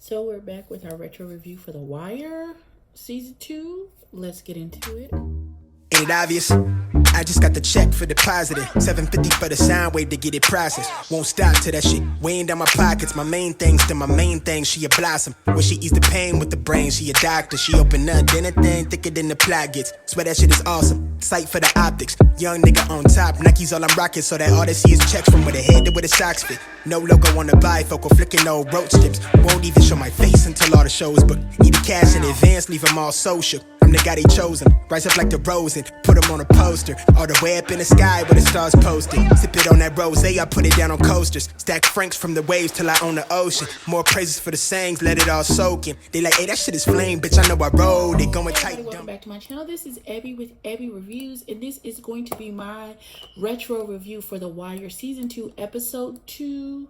So we're back with our retro review for The Wire Season 2. Let's get into it. Ain't it obvious? I just got the check for depositing. $750 for the sound wave to get it processed. Won't stop till that shit weighing down my pockets. My main thing's to my main thing. She a blossom. When she ease the pain with the brain, she a doctor. She open up anything thicker than the plot gets. Swear that shit is awesome. Sight for the optics. Young nigga on top. Nike's all I'm rocking, so that all they see is checks from where the head to where the socks fit. No logo on the bifocal, flicking old roach tips. Won't even show my face until all the shows book. Need the cash in advance, leave them all social. I'm the guy they chosen. Rise up like the rose and put them on a poster. All the way up in the sky where the stars posted. Sip it on that rose, I put it down on coasters. Stack francs from the waves till I own the ocean. More praises for the sayings, let it all soak in. They like, hey, that shit is flame, bitch, I know I rode it. Going tight. Welcome back to my channel. This is EBBIE with EBBIE Reviews, and this is going to be my retro review for The Wire Season 2, Episode 2.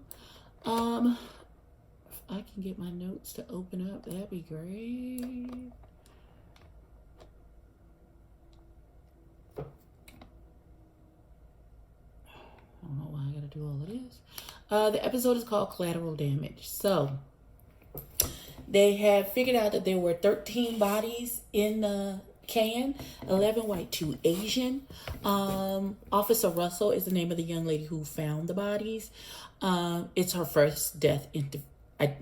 If I can get my notes to open up, that'd be great. I don't know why I gotta do all of this. The episode is called Collateral Damage. So, they have figured out that there were 13 bodies in the can, 11 white, 2 Asian. Officer Russell is the name of the young lady who found the bodies. It's her first death. If I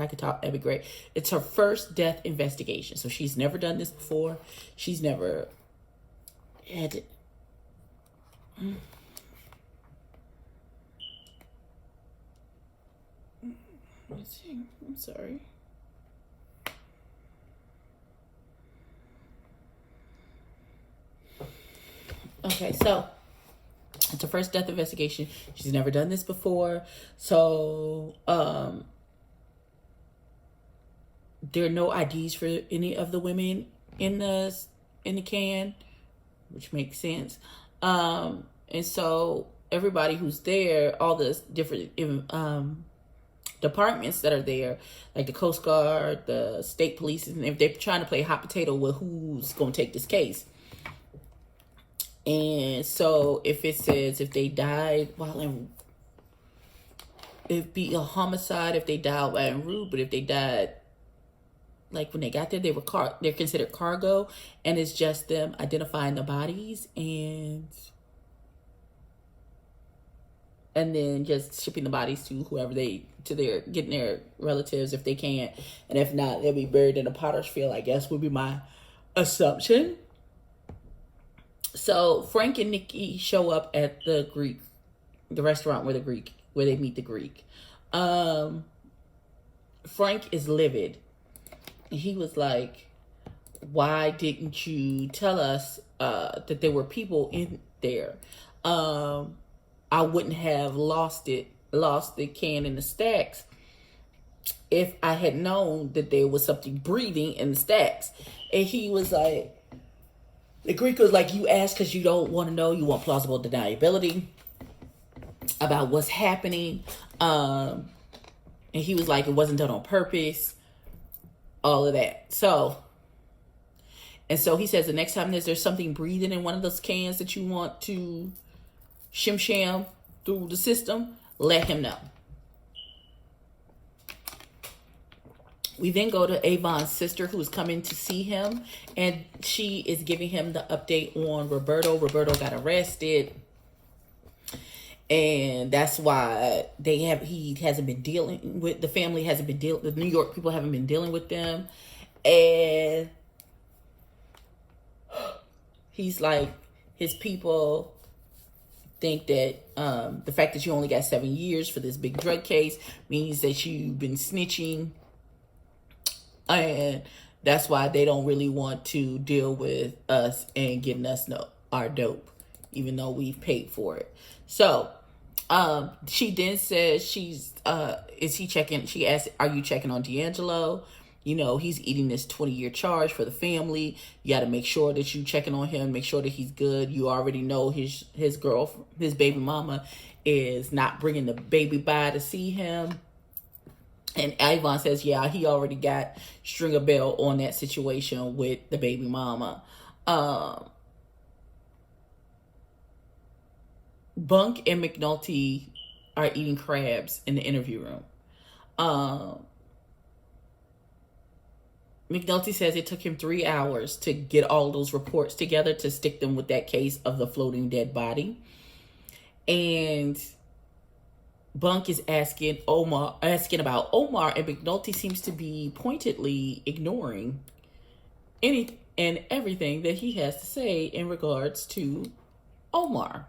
could talk, that'd be great. It's her first death investigation. So she's never done this before. She's never had it. Let's see. I'm sorry. Okay, so it's her first death investigation. She's never done this before. So there are no IDs for any of the women in the can, which makes sense. And so everybody who's there, all the different departments that are there, like the Coast Guard, the state police, and if they're trying to play hot potato with who's going to take this case. And so if it says if they died while in, it'd be a homicide if they died while en route, but if they died like when they got there, they're considered cargo, and it's just them identifying the bodies and then just shipping the bodies to whoever getting their relatives if they can't, and if not, they'll be buried in a potter's field, I guess would be my assumption. So Frank and Nikki show up at the restaurant where they meet the Greek. Frank is livid. He was like, why didn't you tell us that there were people in there? I wouldn't have lost the can in the stacks if I had known that there was something breathing in the stacks. And he was like, the Greek was like, you ask because you don't want to know. You want plausible deniability about what's happening. And he was like, it wasn't done on purpose. All of that. So he says the next time there's something breathing in one of those cans that you want to shim through the system, let him know. We then go to Avon's sister, who's coming to see him, and she is giving him the update on Roberto. Roberto got arrested, and that's why the New York people haven't been dealing with them. And he's like, his people think that the fact that you only got 7 years for this big drug case means that you've been snitching, and that's why they don't really want to deal with us and getting us our dope, even though we've paid for it. So she then says is he checking? She asked, are you checking on D'Angelo? You know, he's eating this 20-year charge for the family. You got to make sure that you checking on him, make sure that he's good. You already know his baby mama is not bringing the baby by to see him. And Avon says, yeah, he already got string a bell on that situation with the baby mama. Bunk and McNulty are eating crabs in the interview room. McNulty says it took him 3 hours to get all those reports together to stick them with that case of the floating dead body. And Bunk is asking about Omar, and McNulty seems to be pointedly ignoring any and everything that he has to say in regards to Omar.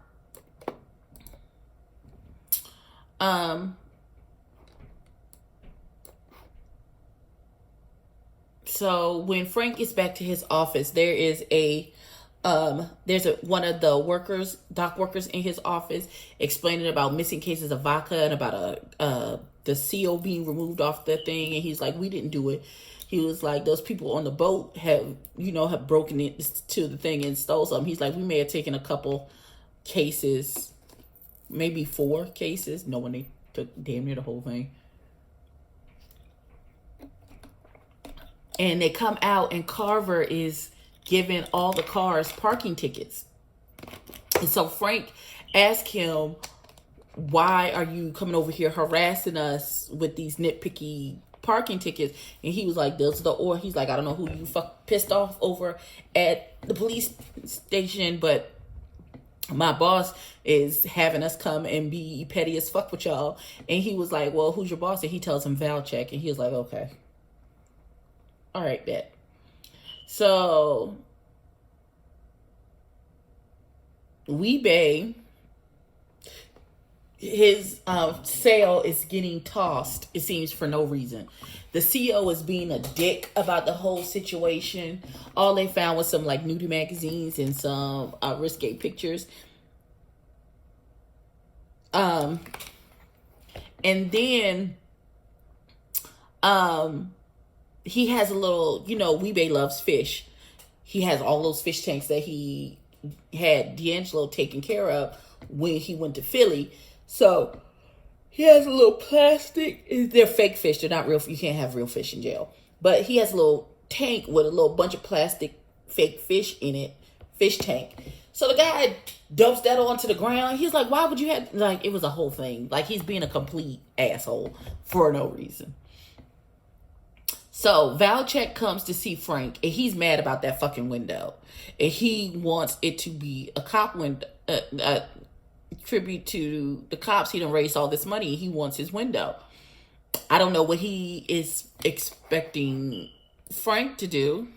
So when Frank gets back to his office, there's one of the dock workers in his office explaining about missing cases of vodka and about the CO being removed off the thing. And he's like, we didn't do it. He was like, those people on the boat have broken into the thing and stole something. He's like, we may have taken a couple cases, maybe 4 cases. No, when they took damn near the whole thing. And they come out and Carver is giving all the cars parking tickets. And so Frank asked him, why are you coming over here harassing us with these nitpicky parking tickets? And he was like, he's like, I don't know who you pissed off over at the police station, but my boss is having us come and be petty as fuck with y'all. And he was like, well, who's your boss? And he tells him Valchek. And he was like, okay. All right, bet. So, EBBIE, his sale is getting tossed, it seems, for no reason. The CEO is being a dick about the whole situation. All they found was some like nudie magazines and some risque pictures. And then he has a little, EBBIE loves fish. He has all those fish tanks that he had D'Angelo taken care of when he went to Philly. So he has a little plastic. They're fake fish. They're not real. You can't have real fish in jail. But he has a little tank with a little bunch of plastic fake fish in it. Fish tank. So the guy dumps that onto the ground. He's like, why would you have... Like, it was a whole thing. Like, he's being a complete asshole for no reason. So Valchek comes to see Frank, and he's mad about that fucking window. And he wants it to be a cop window, tribute to the cops. He done raised all this money. He wants his window. I don't know what he is expecting Frank to do.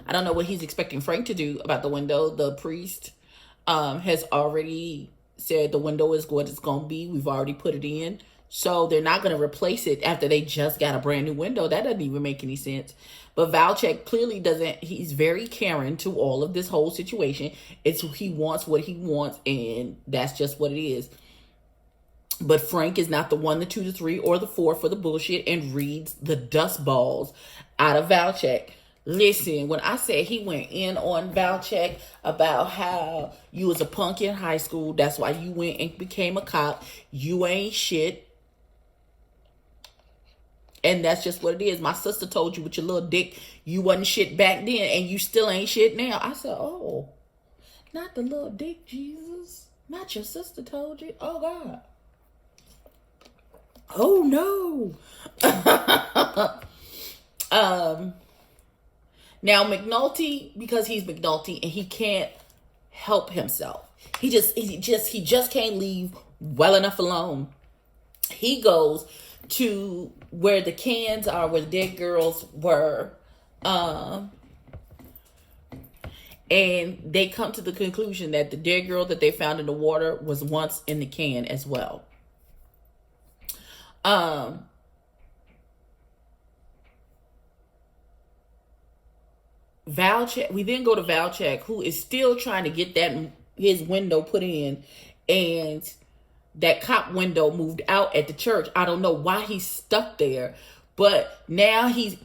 I don't know what he's expecting Frank to do about the window. The priest has already said the window is what it's going to be. We've already put it in. So they're not going to replace it after they just got a brand new window. That doesn't even make any sense. But Valchek clearly doesn't. He's very caring to all of this whole situation. He wants what he wants, and that's just what it is. But Frank is not the 1, the 2, the 3, or the 4 for the bullshit and reads the dust balls out of Valchek. Listen, when I said he went in on Valchek about how you was a punk in high school, that's why you went and became a cop. You ain't shit. And that's just what it is. My sister told you with your little dick, you wasn't shit back then, and you still ain't shit now. I said, oh, not the little dick, Jesus. Not your sister told you. Oh, God. Oh, no. Now, McNulty, because he's McNulty and he can't help himself. He just can't leave well enough alone. He goes to where the cans are, where the dead girls were. And they come to the conclusion that the dead girl that they found in the water was once in the can as well. Valchek, we then go to Valchek, who is still trying to get his window put in, and that cop window moved out at the church. I don't know why he's stuck there, but now he's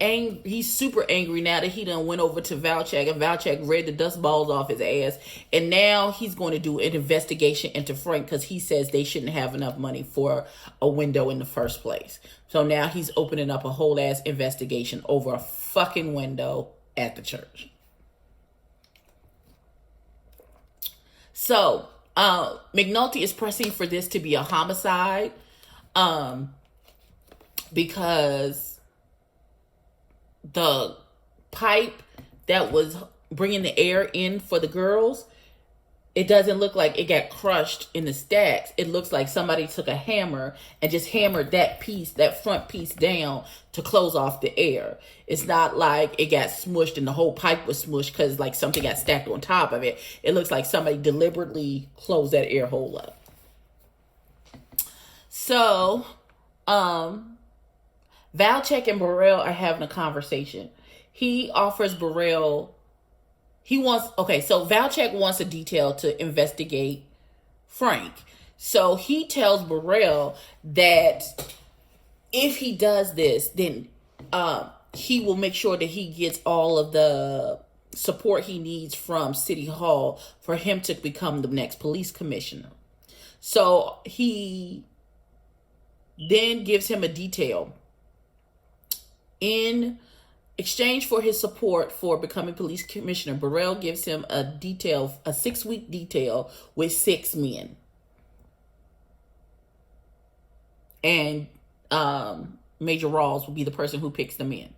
super angry now that he done went over to Valchek, and Valchek read the dust balls off his ass, and now he's going to do an investigation into Frank because he says they shouldn't have enough money for a window in the first place. So now he's opening up a whole ass investigation over a fucking window at the church. So McNulty is pressing for this to be a homicide, because the pipe that was bringing the air in for the girls, it doesn't look like it got crushed in the stacks. It looks like somebody took a hammer and just hammered that piece, that front piece down to close off the air. It's not like it got smushed and the whole pipe was smushed because like something got stacked on top of it. It looks like somebody deliberately closed that air hole up. So, Valchek and Burrell are having a conversation. He offers Burrell, so Valchek wants a detail to investigate Frank. So he tells Burrell that if he does this, then he will make sure that he gets all of the support he needs from City Hall for him to become the next police commissioner. So he then gives him a detail. In exchange for his support for becoming police commissioner, Burrell gives him a 6-week detail with 6 men. And Major Rawls will be the person who picks them in.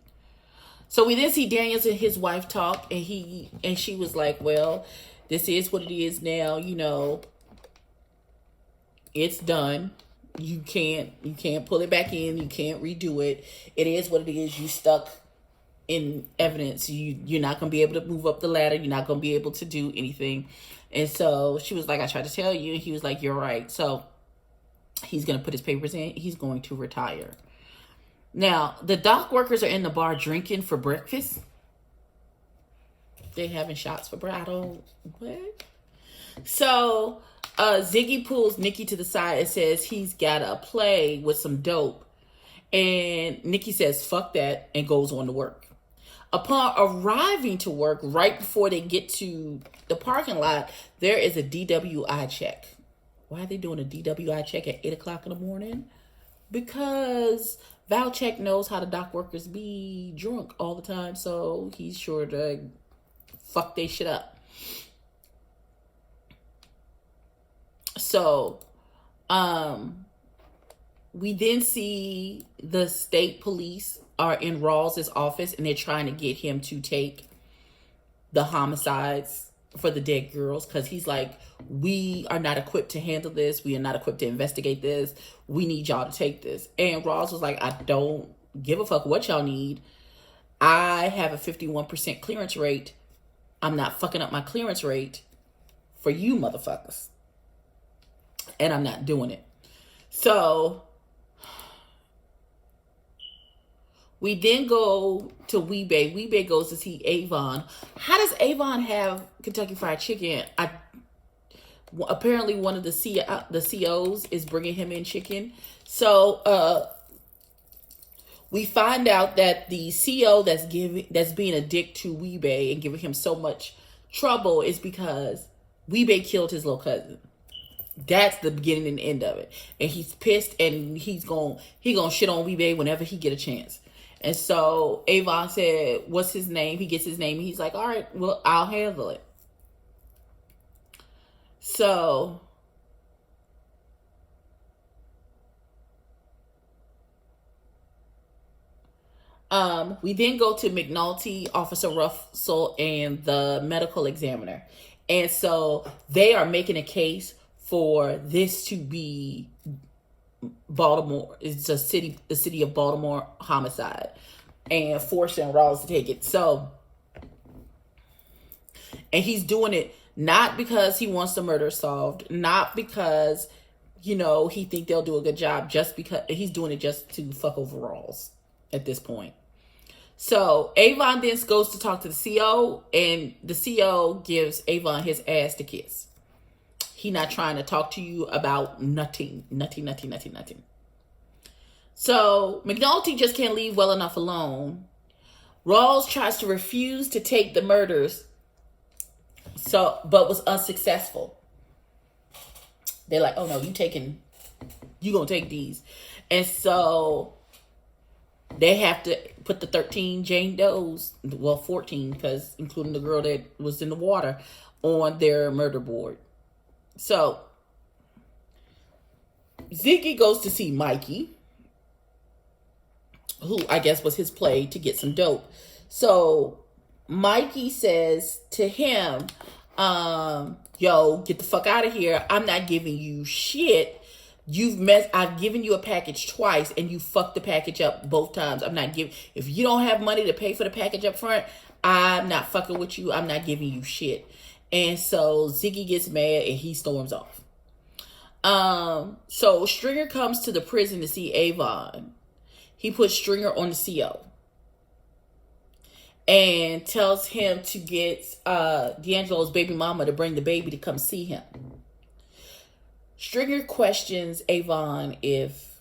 So we then see Daniels and his wife talk, and she was like, well, this is what it is now, it's done. You can't pull it back in, you can't redo it. It is what it is. You stuck in evidence. You're not gonna be able to move up the ladder, you're not gonna be able to do anything. And so she was like, I tried to tell you, and he was like, you're right. So he's gonna put his papers in, he's going to retire. Now the dock workers are in the bar drinking for breakfast. They having shots for breakfast. What? So Ziggy pulls Nikki to the side and says he's got a play with some dope. And Nikki says, fuck that, and goes on to work. Upon arriving to work, right before they get to the parking lot, there is a DWI check. Why are they doing a DWI check at 8 o'clock in the morning? Because Valchek knows how the dock workers be drunk all the time, so he's sure to fuck they shit up. So, we then see the state police are in Rawls' office, and they're trying to get him to take the homicides for the dead girls, because he's like, we are not equipped to handle this. We are not equipped to investigate this. We need y'all to take this. And Rawls was like, I don't give a fuck what y'all need. I have a 51% clearance rate. I'm not fucking up my clearance rate for you motherfuckers. And I'm not doing it. So we then go to Weebay. Weebay goes to see Avon. How does Avon have Kentucky Fried Chicken? Apparently one of the COs is bringing him in chicken. So we find out that the CO that's being a dick to Weebay and giving him so much trouble is because Weebay killed his little cousin. That's the beginning and end of it. And he's pissed, and he gonna shit on Weebay whenever he get a chance. And so Avon said, what's his name? He gets his name, and he's like, all right, well, I'll handle it. So we then go to McNulty, Officer Russell, and the medical examiner. And so they are making a case for this to be Baltimore. It's the city of Baltimore homicide, and forcing Rawls to take it. So, and he's doing it not because he wants the murder solved, not because, he think they'll do a good job, just because he's doing it just to fuck over Rawls at this point. So Avon then goes to talk to the CO, and the CO gives Avon his ass to kiss. He not trying to talk to you about nothing. So McNulty just can't leave well enough alone. Rawls tries to refuse to take the murders, but was unsuccessful. They're like, oh no, you gonna take these. And so they have to put the 13 Jane Does, well 14, because including the girl that was in the water, on their murder board. So Ziggy goes to see Mikey, who I guess was his play to get some dope. So Mikey says to him, yo, get the fuck out of here. I'm not giving you shit. I've given you a package twice and you fucked the package up both times. I'm not giving, if you don't have money to pay for the package up front, I'm not fucking with you. I'm not giving you shit. And so Ziggy gets mad and he storms off. So Stringer comes to the prison to see Avon. He puts Stringer on the CO and tells him to get D'Angelo's baby mama to bring the baby to come see him. Stringer questions Avon if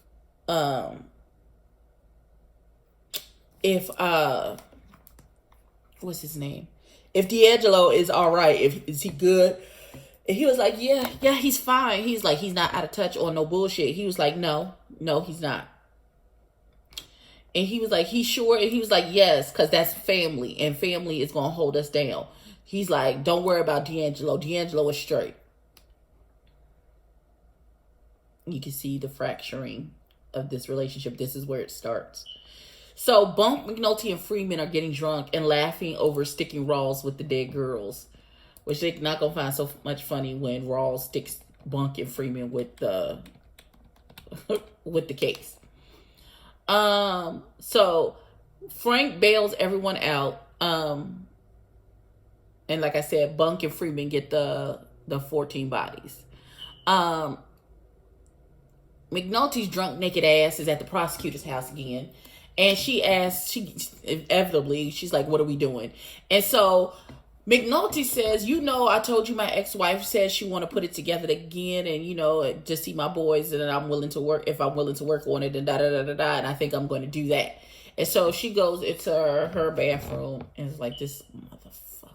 what's his name? If D'Angelo is all right, is he good? And he was like, yeah, he's fine. He's like, he's not out of touch or no bullshit. He was like, no, he's not. And he was like, he's sure? And he was like, yes, because that's family. And family is going to hold us down. He's like, don't worry about D'Angelo. D'Angelo is straight. You can see the fracturing of this relationship. This is where it starts. So Bunk, McNulty, and Freeman are getting drunk and laughing over sticking Rawls with the dead girls. Which they're not going to find so much funny when Rawls sticks Bunk and Freeman with the with the case. So Frank bails everyone out. And like I said, Bunk and Freeman get the 14 bodies. McNulty's drunk naked ass is at the prosecutor's house again. And she's like, what are we doing? And so McNulty says, I told you my ex-wife says she want to put it together again and, just see my boys and I'm willing to work on it and da-da-da-da-da. And I think I'm going to do that. And so she goes into her bathroom and is like, this motherfucker.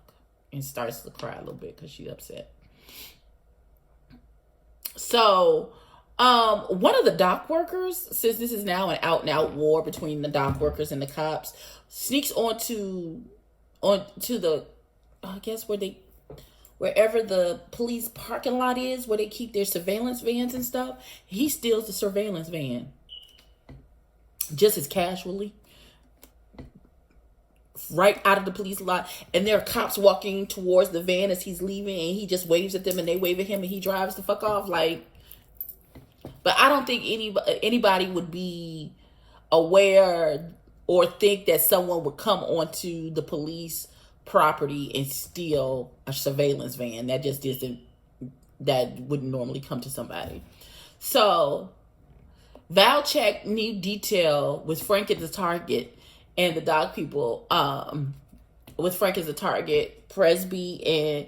And starts to cry a little bit because she's upset. So one of the dock workers, since this is now an out-and-out war between the dock workers and the cops, sneaks onto the, I guess wherever the police parking lot is, where they keep their surveillance vans and stuff. He steals the surveillance van just as casually right out of the police lot. And there are cops walking towards the van as he's leaving, and he just waves at them and they wave at him and he drives the fuck off. But I don't think anybody would be aware or think that someone would come onto the police property and steal a surveillance van. That just isn't, that wouldn't normally come to somebody. So Valchek need detail with Frank as the target and the dog people, with Frank as the target, Presby and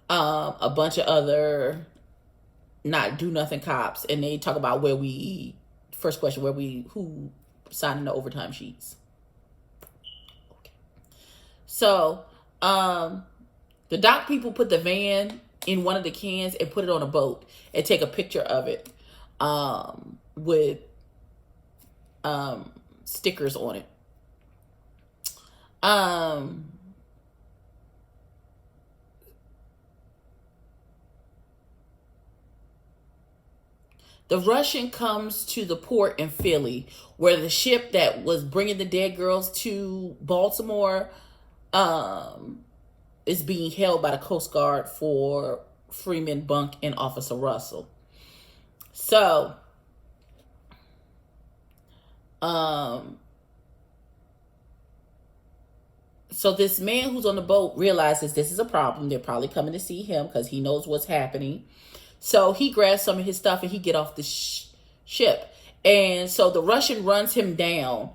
a bunch of other not do nothing cops, and they talk about who signing the overtime sheets. Okay. So the dock people put the van in one of the cans and put it on a boat and take a picture of it with stickers on it. The Russian comes to the port in Philly, where the ship that was bringing the dead girls to Baltimore is being held by the Coast Guard for Freeman, Bunk, and Officer Russell. So, so this man who's on the boat realizes this is a problem. They're probably coming to see him because he knows what's happening. So he grabs some of his stuff and he get off the ship. And so the Russian runs him down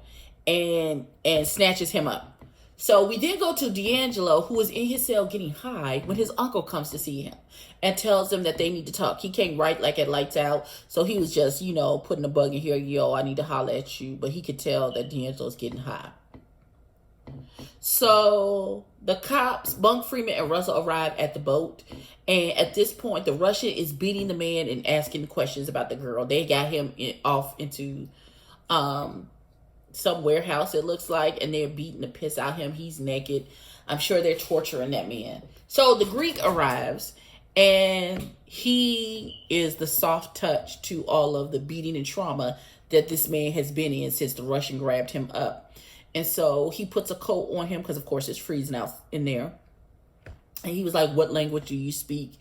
and snatches him up. So we then go to D'Angelo, who is in his cell getting high when his uncle comes to see him and tells him that they need to talk. He came right like at lights out. So he was just, putting a bug in here. Yo, I need to holler at you. But he could tell that D'Angelo's getting high. So the cops, Bunk, Freeman, and Russell arrive at the boat. And at this point, the Russian is beating the man and asking questions about the girl. They got him off into some warehouse, it looks like, and they're beating the piss out of him. He's naked. I'm sure they're torturing that man. So the Greek arrives, And he is the soft touch to all of the beating and trauma that this man has been in since the Russian grabbed him up. And so he puts a coat on him because, of course, it's freezing out in there. And he was like, what language do you speak?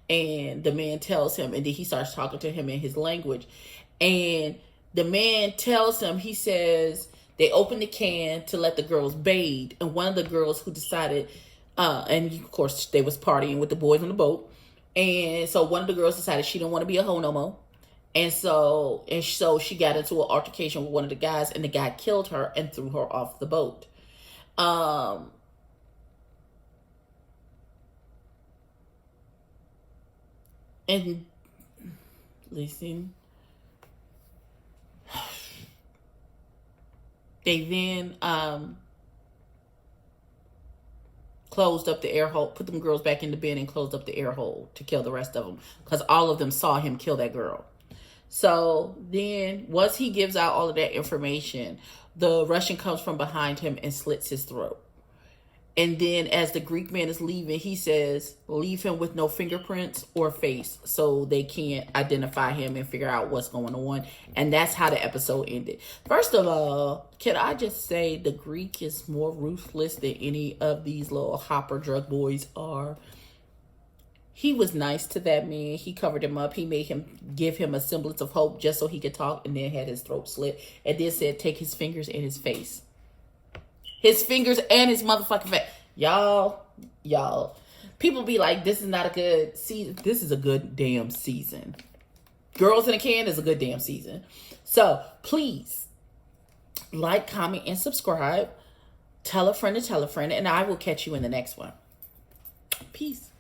And the man tells him, and then he starts talking to him in his language. And the man tells him, he says, they opened the can to let the girls bathe. And one of the girls who decided, and of course, they was partying with the boys on the boat. And so one of the girls decided she didn't want to be a hoe no more. And so she got into an altercation with one of the guys, and the guy killed her and threw her off the boat. And listen, they then closed up the air hole, put them girls back in the bed and closed up the air hole to kill the rest of them, because all of them saw him kill that girl. So then once he gives out all of that information, the Russian comes from behind him and slits his throat. And then as the Greek man is leaving, he says, leave him with no fingerprints or face so they can't identify him and figure out what's going on. And that's how the episode ended. First of all, can I just say the Greek is more ruthless than any of these little hopper drug boys are. He was nice to that man. He covered him up. He made him give him a semblance of hope just so he could talk, and then had his throat slit. And then said, take his fingers in his face. His fingers and his motherfucking face. Y'all. People be like, this is not a good season. This is a good damn season. Girls in a Can is a good damn season. So, please, like, comment, and subscribe. Tell a friend to tell a friend. And I will catch you in the next one. Peace.